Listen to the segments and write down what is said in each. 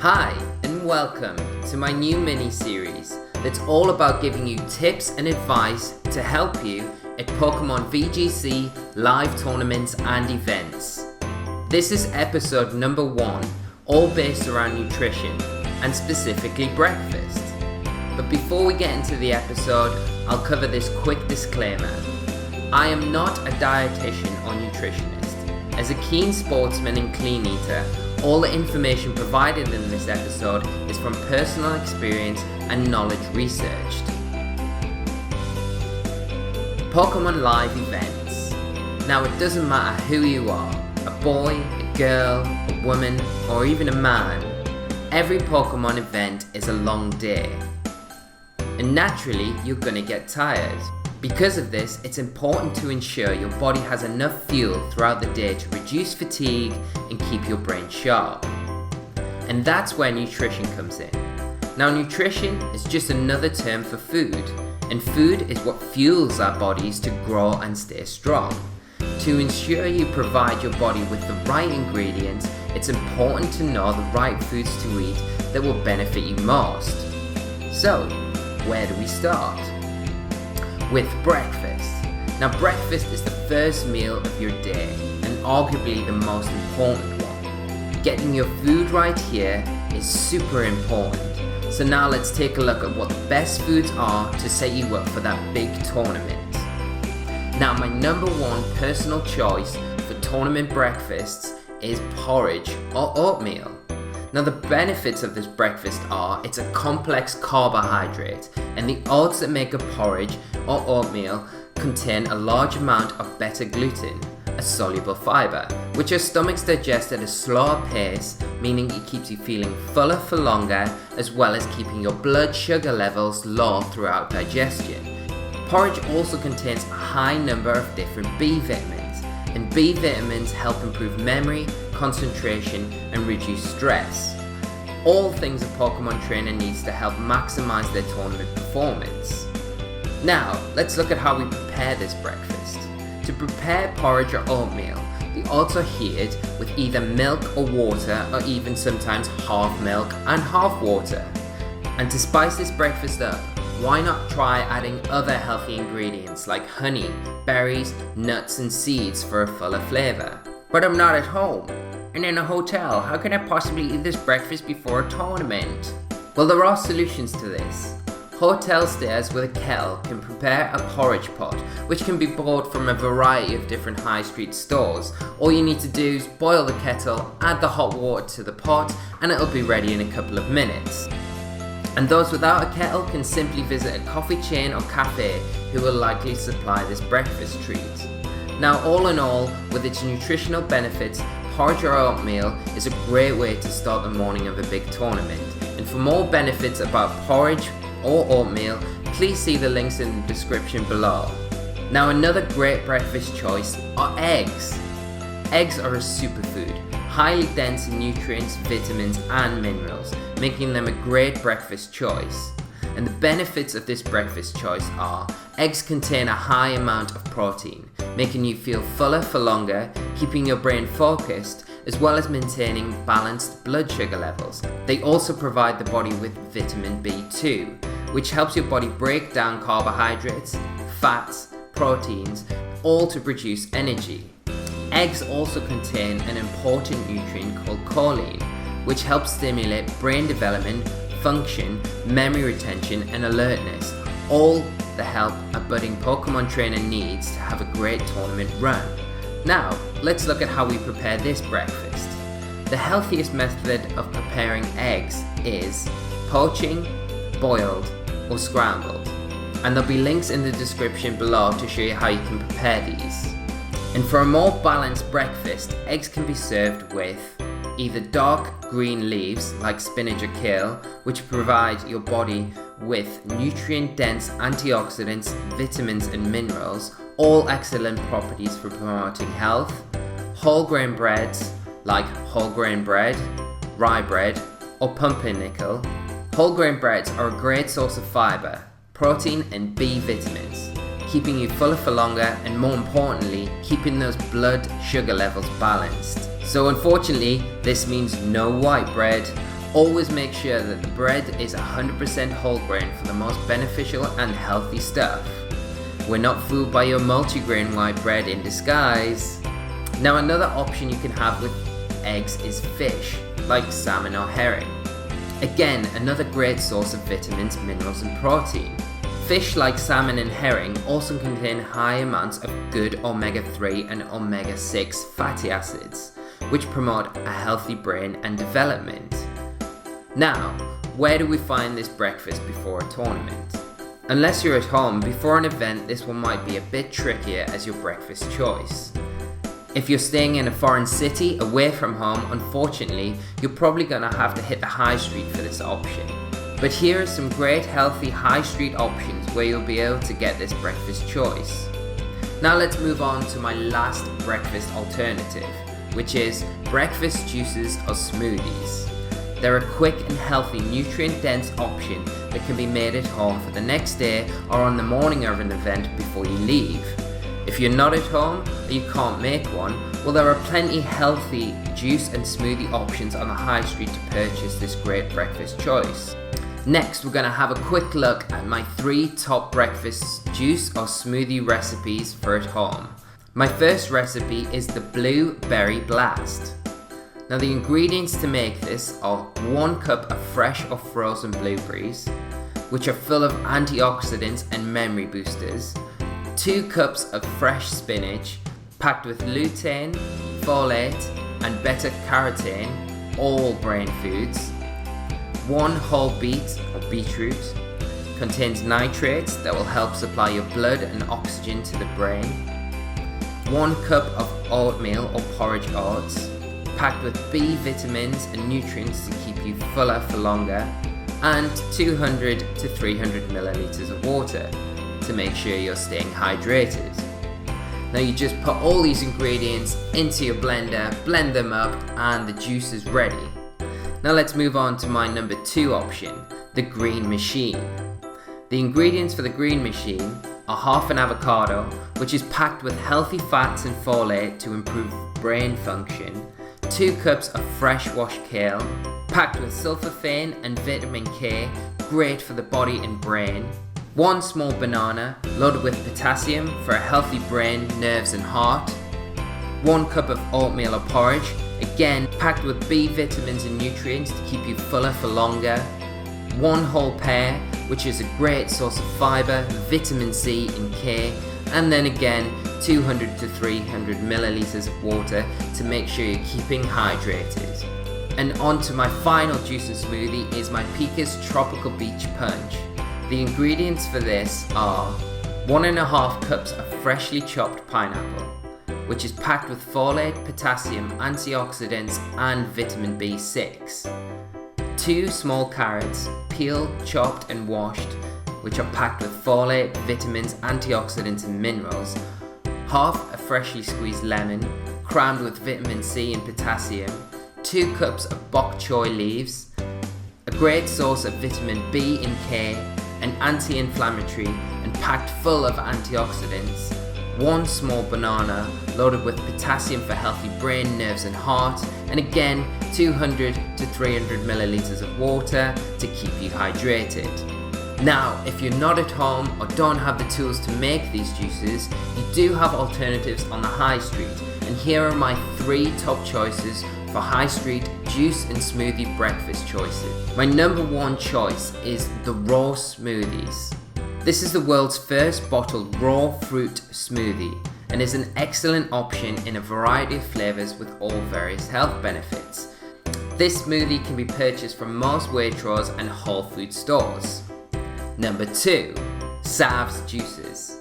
Hi, and welcome to my new mini-series that's all about giving you tips and advice to help you at Pokemon VGC live tournaments and events. This is episode number 1, all based around nutrition, and specifically breakfast. But before we get into the episode, I'll cover this quick disclaimer. I am not a dietitian or nutritionist. As a keen sportsman and clean eater, all the information provided in this episode is from personal experience and knowledge researched. Pokemon live events. Now it doesn't matter who you are, a boy, a girl, a woman, or even a man. Every Pokemon event is a long day. And naturally, you're gonna get tired. Because of this, it's important to ensure your body has enough fuel throughout the day to reduce fatigue and keep your brain sharp. And that's where nutrition comes in. Now, nutrition is just another term for food, and food is what fuels our bodies to grow and stay strong. To ensure you provide your body with the right ingredients, it's important to know the right foods to eat that will benefit you most. So, where do we start? With breakfast. Now, breakfast is the first meal of your day and arguably the most important one. Getting your food right here is super important. So now let's take a look at what the best foods are to set you up for that big tournament. Now, my number 1 personal choice for tournament breakfasts is porridge or oatmeal. Now, the benefits of this breakfast are it's a complex carbohydrate, and the oats that make a porridge or oatmeal contain a large amount of beta-glucan, a soluble fiber, which your stomachs digest at a slower pace, meaning it keeps you feeling fuller for longer, as well as keeping your blood sugar levels low throughout digestion. Porridge also contains a high number of different B vitamins, and B vitamins help improve memory, concentration, and reduce stress. All things a Pokemon trainer needs to help maximize their tournament performance. Now, let's look at how we prepare this breakfast. To prepare porridge or oatmeal, the oats are heated with either milk or water, or even sometimes half milk and half water. And to spice this breakfast up, why not try adding other healthy ingredients like honey, berries, nuts, and seeds for a fuller flavor? But I'm not at home and in a hotel. How can I possibly eat this breakfast before a tournament? Well, there are solutions to this. Hotel stayers with a kettle can prepare a porridge pot, which can be bought from a variety of different high street stores. All you need to do is boil the kettle, add the hot water to the pot, and it'll be ready in a couple of minutes. And those without a kettle can simply visit a coffee chain or cafe who will likely supply this breakfast treat. Now, all in all, with its nutritional benefits, porridge or oatmeal is a great way to start the morning of a big tournament. And for more benefits about porridge or oatmeal, please see the links in the description below. Now, another great breakfast choice are eggs. Eggs are a superfood, highly dense in nutrients, vitamins, and minerals, making them a great breakfast choice. And the benefits of this breakfast choice are eggs contain a high amount of protein, making you feel fuller for longer, keeping your brain focused, as well as maintaining balanced blood sugar levels. They also provide the body with vitamin B2, which helps your body break down carbohydrates, fats, proteins, all to produce energy. Eggs also contain an important nutrient called choline, which helps stimulate brain development, function, memory retention, and alertness, all the help a budding Pokemon trainer needs to have a great tournament run. Now, let's look at how we prepare this breakfast. The healthiest method of preparing eggs is poaching, boiled, or scrambled. And there'll be links in the description below to show you how you can prepare these. And for a more balanced breakfast, eggs can be served with either dark green leaves like spinach or kale, which provide your body with nutrient-dense antioxidants, vitamins, and minerals, all excellent properties for promoting health. Whole grain breads like whole grain bread, rye bread, or pumpernickel. Whole grain breads are a great source of fiber, protein, and B vitamins, keeping you fuller for longer, and more importantly, keeping those blood sugar levels balanced. So unfortunately, this means no white bread Always make sure that the bread is 100% whole grain for the most beneficial and healthy stuff. We're not fooled by your multigrain white bread in disguise. Now another option you can have with eggs is fish, like salmon or herring. Again, another great source of vitamins, minerals and protein. Fish like salmon and herring also contain high amounts of good omega-3 and omega-6 fatty acids, which promote a healthy brain and development. Now, where do we find this breakfast before a tournament? Unless you're at home, before an event this one might be a bit trickier as your breakfast choice. If you're staying in a foreign city away from home, unfortunately, you're probably gonna have to hit the high street for this option. But here are some great healthy high street options where you'll be able to get this breakfast choice. Now let's move on to my last breakfast alternative, which is breakfast juices or smoothies. They're a quick and healthy nutrient-dense option that can be made at home for the next day or on the morning of an event before you leave. If you're not at home or you can't make one, well, there are plenty healthy juice and smoothie options on the high street to purchase this great breakfast choice. Next, we're going to have a quick look at my 3 top breakfast juice or smoothie recipes for at home. My first recipe is the Blueberry Blast. Now the ingredients to make this are 1 cup of fresh or frozen blueberries, which are full of antioxidants and memory boosters, 2 cups of fresh spinach packed with lutein, folate and beta-carotene, all brain foods, 1 whole beet or beetroot, contains nitrates that will help supply your blood and oxygen to the brain, 1 cup of oatmeal or porridge oats, packed with B vitamins and nutrients to keep you fuller for longer, and 200 to 300 milliliters of water to make sure you're staying hydrated. Now you just put all these ingredients into your blender, blend them up, and the juice is ready. Now let's move on to my number 2 option, the Green Machine. The ingredients for the Green Machine are half an avocado, which is packed with healthy fats and folate to improve brain function, 2 cups of fresh washed kale, packed with sulforaphane and vitamin K, great for the body and brain, 1 small banana, loaded with potassium for a healthy brain, nerves and heart, 1 cup of oatmeal or porridge, again packed with B vitamins and nutrients to keep you fuller for longer, 1 whole pear, which is a great source of fibre, vitamin C and K, and then again 200 to 300 milliliters of water to make sure you're keeping hydrated. And on to my final juice and smoothie is my Pika's Tropical Beach Punch. The ingredients for this are 1.5 cups of freshly chopped pineapple, which is packed with folate, potassium, antioxidants and vitamin B6. 2 small carrots, peeled, chopped and washed, which are packed with folate, vitamins, antioxidants and minerals. Half a freshly squeezed lemon, crammed with vitamin C and potassium. 2 cups of bok choy leaves, a great source of vitamin B and K, an anti-inflammatory and packed full of antioxidants. 1 small banana loaded with potassium for healthy brain, nerves and heart, and again 200 to 300 milliliters of water to keep you hydrated. Now, if you're not at home or don't have the tools to make these juices, you do have alternatives on the high street, and here are my 3 top choices for high street juice and smoothie breakfast choices. My number 1 choice is the raw smoothies. This is the world's first bottled raw fruit smoothie and is an excellent option in a variety of flavors with all various health benefits. This smoothie can be purchased from most Waitrose and Whole Food stores. Number 2, Sav's Juices.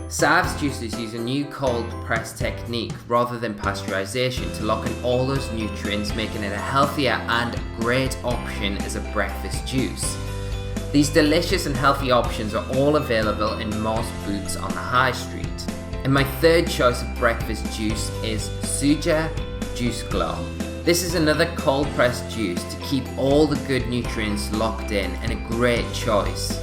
Sav's Juices use a new cold press technique rather than pasteurization to lock in all those nutrients, making it a healthier and great option as a breakfast juice. These delicious and healthy options are all available in most booths on the high street. And my 3rd choice of breakfast juice is Suja Juice Glow. This is another cold pressed juice to keep all the good nutrients locked in and a great choice.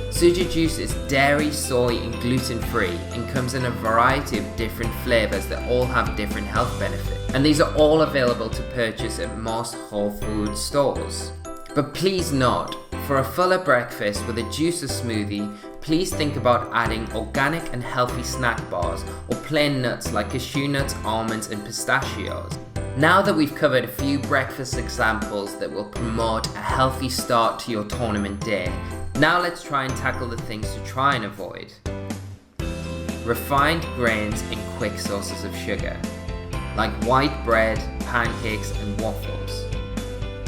Suja juice is dairy, soy and gluten free and comes in a variety of different flavors that all have different health benefits. And these are all available to purchase at most Whole Food stores. But please note, for a fuller breakfast with a juice or smoothie, please think about adding organic and healthy snack bars or plain nuts like cashew nuts, almonds and pistachios. Now that we've covered a few breakfast examples that will promote a healthy start to your tournament day, now let's try and tackle the things to try and avoid. Refined grains and quick sources of sugar, like white bread, pancakes and waffles.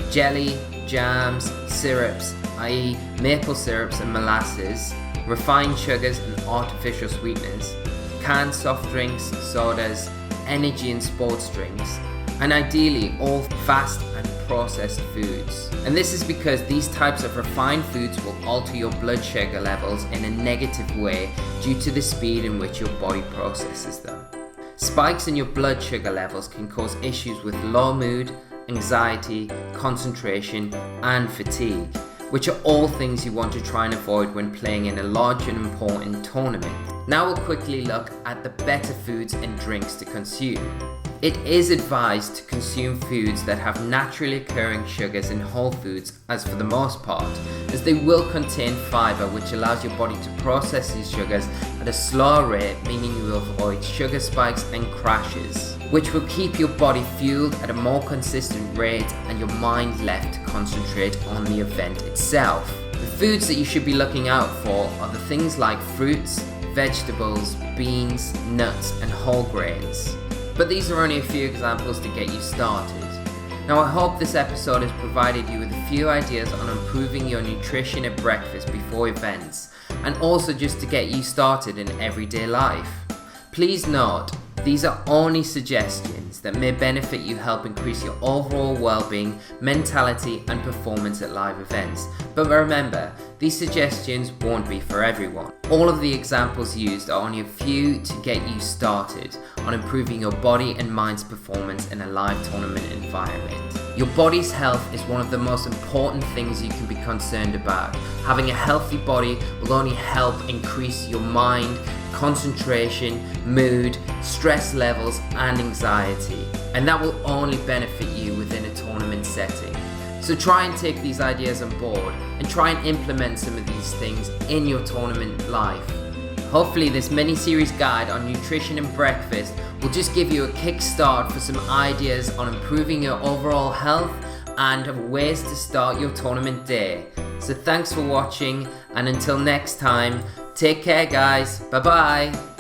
Jelly, jams, syrups, i.e. maple syrups and molasses, refined sugars and artificial sweeteners, canned soft drinks, sodas, energy and sports drinks, and ideally all fast and processed foods. And this is because these types of refined foods will alter your blood sugar levels in a negative way due to the speed in which your body processes them. Spikes in your blood sugar levels can cause issues with low mood, anxiety, concentration, and fatigue, which are all things you want to try and avoid when playing in a large and important tournament. Now we'll quickly look at the better foods and drinks to consume. It is advised to consume foods that have naturally occurring sugars in whole foods, as for the most part, as they will contain fiber, which allows your body to process these sugars at a slower rate, meaning you will avoid sugar spikes and crashes, which will keep your body fueled at a more consistent rate and your mind left to concentrate on the event itself. The foods that you should be looking out for are the things like fruits, vegetables, beans, nuts and whole grains. But these are only a few examples to get you started. Now I hope this episode has provided you with a few ideas on improving your nutrition at breakfast before events, and also just to get you started in everyday life. Please note, these are only suggestions that may benefit you, help increase your overall well-being, mentality and performance at live events. But remember, these suggestions won't be for everyone. All of the examples used are only a few to get you started on improving your body and mind's performance in a live tournament environment. Your body's health is one of the most important things you can be concerned about. Having a healthy body will only help increase your mind, concentration, mood, stress levels and anxiety, and that will only benefit you within a tournament setting. So try and take these ideas on board and try and implement some of these things in your tournament life. Hopefully this mini-series guide on nutrition and breakfast will just give you a kickstart for some ideas on improving your overall health and ways to start your tournament day. So thanks for watching, and until next time, take care guys, bye bye.